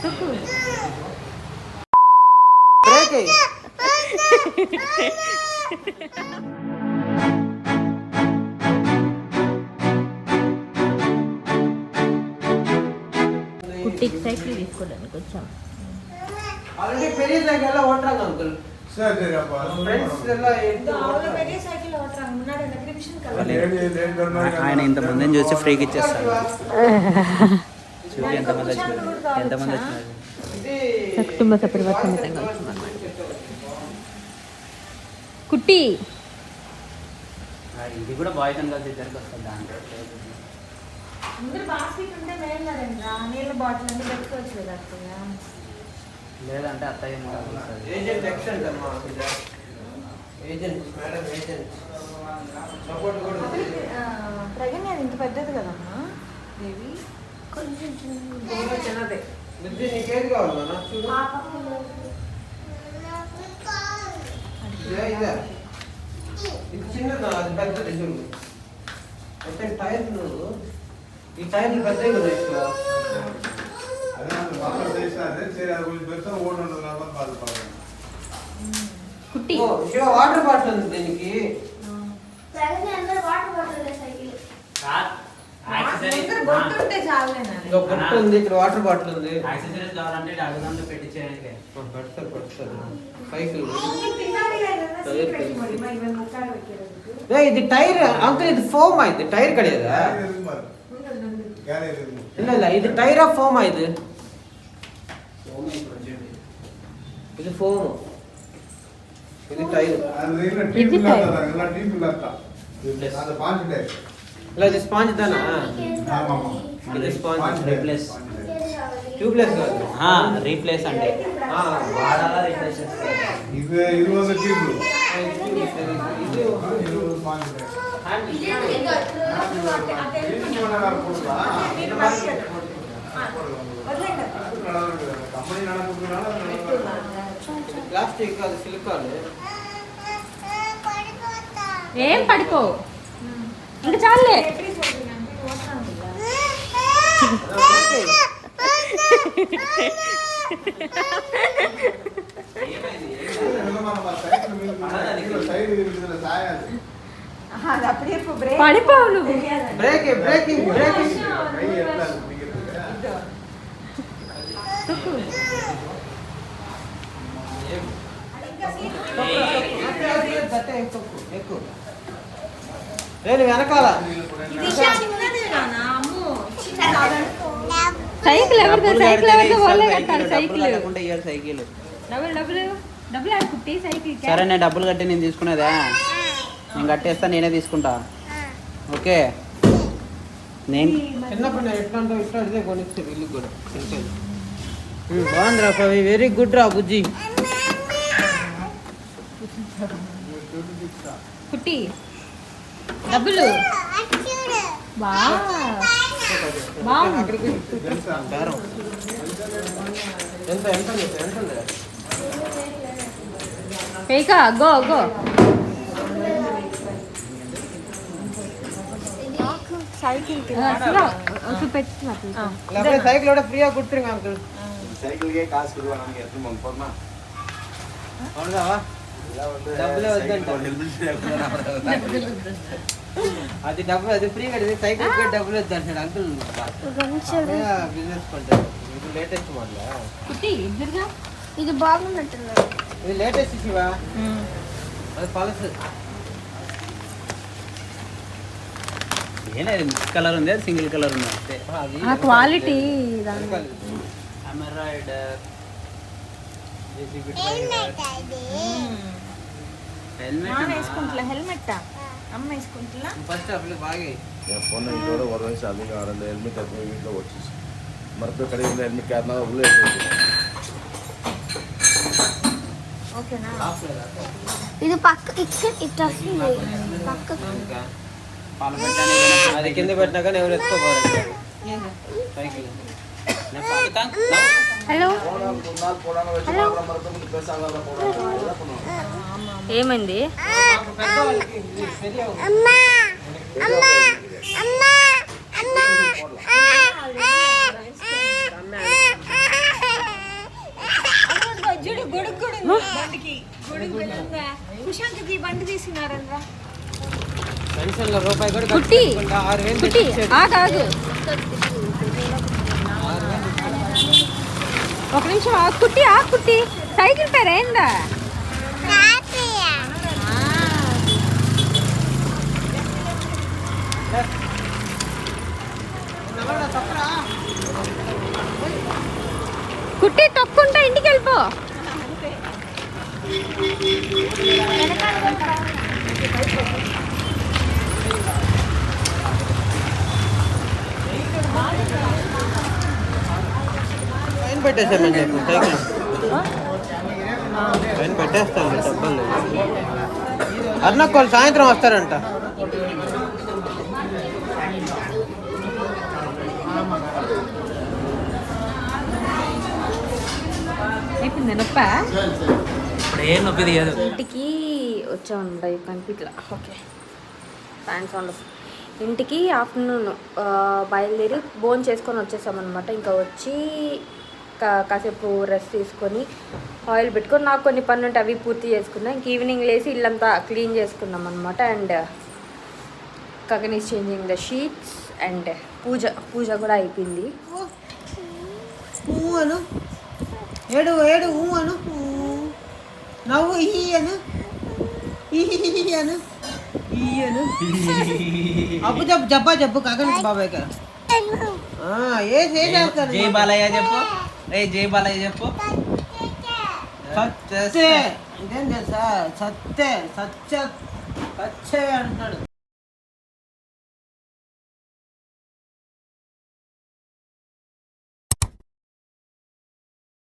కుట్టికి cycle తీసుకోవడానికి వచ్చాం. Already పెరియ cycle எல்லாம் ஓட்றாங்க అంకుల్. சரி சரி அப்பா. ఫ్రెండ్స్ எல்லாம் அவங்க பெரிய சைக்கிள் ஓட்றாங்க. முன்னாடி அந்த கிரிமிஷன் கலர். ఆయన ఇంతమందిని చూసి ఫ్రీకి ఇచ్చేస్తాడు. చూడు ఎంతమంది వచ్చినారు. కుటుంబ సభ్యులు సమేతంగా వచ్చాం. కుట్టి ఇది కూడా బాయ్స్ అండ్ గర్ల్స్ ఇద్దరికి వస్తుంది దాంట్లో. ముందు బాస్కెట్ ఉంటే మేలరేంద్ర నీళ్ళ బాటిల్ అన్ని పెట్టుకోవచ్చు కదా అత్తయ్య. లేదంటే అత్తయ్య ఏజెంట్ ఎక్స్టెంట్ అమ్మా. ఏజెంట్ మేడం ఏజెంట్ సపోర్ట్ కూడా ప్రగన్ అది ఇంత పెద్దది కదమ్మా దేవి. కొంచెం చిన్నదే. బుద్ధి నీకేది కావాలన్నా చూడు. ఇదే ఇది చిన్నదా అది పెద్దది చూడు. అంటే టైర్ నువ్వు ఈ టైర్లు పెద్దవి కదా ఎక్కువ. కుట్టి వాటర్ బాటిల్ ఉంది దీనికి. బొట్టుంటే చాలేనా? బొట్టు ఉంది ఇక్కడ వాటర్ బాటిల్ ఉంది. యాక్సెసరీస్ కావాలంటే అడుగుదాంతో పెట్టించేయడానికి. పడుతుంది సైకిల్. తిన్నాడు కదా సీట్ పెట్టి మరి ఇవన్నీ ముక్కాలు పెట్టారు. ఇది టైర్ అంకుల్ ఇది ఫోమ్ ఇది టైర్ కడియదా? ಇಲ್ಲ ಇಲ್ಲ ಇದು ಟೈರ್ ಆಫ್ ಫೋಮ್ ಇದು. ಇದು ಫೋಮ್ ಇದು ಟೈರ್. ಇಲ್ಲ ಇದು ಸ್ಪಾಂಜ್ ತಾನಾ? ఇది స్పాంజ్ రీప్లేస్. ట్యూబ్లెస్ కాదు. రీప్లేస్ అంటే వాడాలా రీప్లేస్ చేస్తారు. ఇది 20 ట్యూబ్లు. ఇది ప్లాస్టిక్ అది సిలికాన్. ఏం పడిపో ఇంకా చాలే. పడిపోవు నువ్వు. బ్రేకింగ్ బ్రేకింగ్ బ్రేకింగ్ ఎక్కువ నేను వెనకాల. సైకిల్ ఎవరిదో సైకిల్ ఎవరిదో వాళ్ళే కట్టాలి. సైకిల్ సైకిల్ డబ్బులు కుట్టి సైకిల్. సరే నేను డబ్బులు కట్టి నేను తీసుకునేదా? నేను కట్టేస్తా, నేనే తీసుకుంటా. ఓకే నేను చిన్నప్పుడు నేను ఎట్లా అంటే ఇట్లా అడితే కొనిస్తే వీళ్ళు కూడా బాగుంది రా పవి. వెరీ గుడ్ రా బుజ్జి. కుట్టి డబ్బులు అక్కడికి ఎంత ఎంత ఎంత ఉంది? పేకా గో గో. సైకిల్ సైకిల్ కూడా ఫ్రీగా కుట్టింగ్ అంకుల్. సైకిల్కే కాసు కొడువా నాకు ఎత్తు మంపర్మా. అవునవా? డబ్బులే వద్దంట. అది డబ్బులు అది ఫ్రీగా సైకిల్ కి డబ్బులు వద్దంటాడు అంకుల్. బిజినెస్ కొంటాడు. ఇది లేటెస్ట్ మోడల్. కుట్టి ఎదురుగా ఇది బాగున్నట్టున్నారు. ఇది లేటెస్ట్ శివా. అది పలస్. ఏనా మిక్స్ కలర్ ఉంది, అది సింగిల్ కలర్ ఉంది అంతే. ఆ క్వాలిటీ హెల్మెట్ అమ్మ వేసుకుంటున్నా. ఫస్ట్ అప్పుడు బాగా फोन इधर और वैसे आदमी का आरंभ हेलमेट अपने वीट लो వచ్చేసి మరపే కడే హెల్మెట్ కారణా ఉలే ఓకేనా? ఇది పక్క ఇక్కడ ఇట్లా వస్తుంది పక్క. పాలు పెట్టాను అది కింద పెట్టినా కానీ ఎవరు ఎత్తుకోపోరు సైకిల్. హలో ఏమైంది? బండికి గుడికి వెళ్ళిందా కుషాంక్కి బండి తీసుకున్నారంద్రా పెన్షన్లో రూపాయి కూడా ఖర్చు కుట్టి పెట్టకుండా 6,000 కుట్టి తెచ్చిచ్చాడు. ఆగు ఒక నిమిషం ఆగు కుట్టి సైకిల్ పేరు ఏందా కుట్టి తొక్కుంటా ఇంటికి వెళ్ళిపో పైన పెట్టేసామని చెప్పు సైకిల్ పైన పెట్టేస్తాను డబ్బులు అన్నకు వాళ్ళు సాయంత్రం వస్తారంట. అయిపోయింది నొప్ప ఇప్పుడు ఏం నొప్పి తీయదు. ఇంటికి వచ్చామన్నమాట కనిపించలా ఓకే ఫ్యాన్ సౌండ్ ఇంటికి ఆఫ్టర్నూన్ బయలుదేరి భోజనం చేసుకొని వచ్చేసామన్నమాట. ఇంకా వచ్చి కాసేపు రెస్ట్ తీసుకొని ఆయిల్ పెట్టుకొని నాకు కొన్ని పనులు ఉంటే అవి పూర్తి చేసుకున్నాం. ఇంక ఈవినింగ్ లేసి ఇల్లంతా క్లీన్ చేసుకున్నాం అనమాట. And Kagan is changing the sheets and పూజ కూడా అయిపోయింది. అను ఏడు ఏడు అను నవ్వు ఈయను ఈయను ఈయను అప్పు చెప్పు జబ్బా చెప్పు కాక బాబాయ్ గారు జై బాలయ్య చెప్పు. జై బాలయ్య చెప్పు. సత్తే ఇంకేం తెలుసా సత్తే సత్య సచ్చే అంటున్నాడు.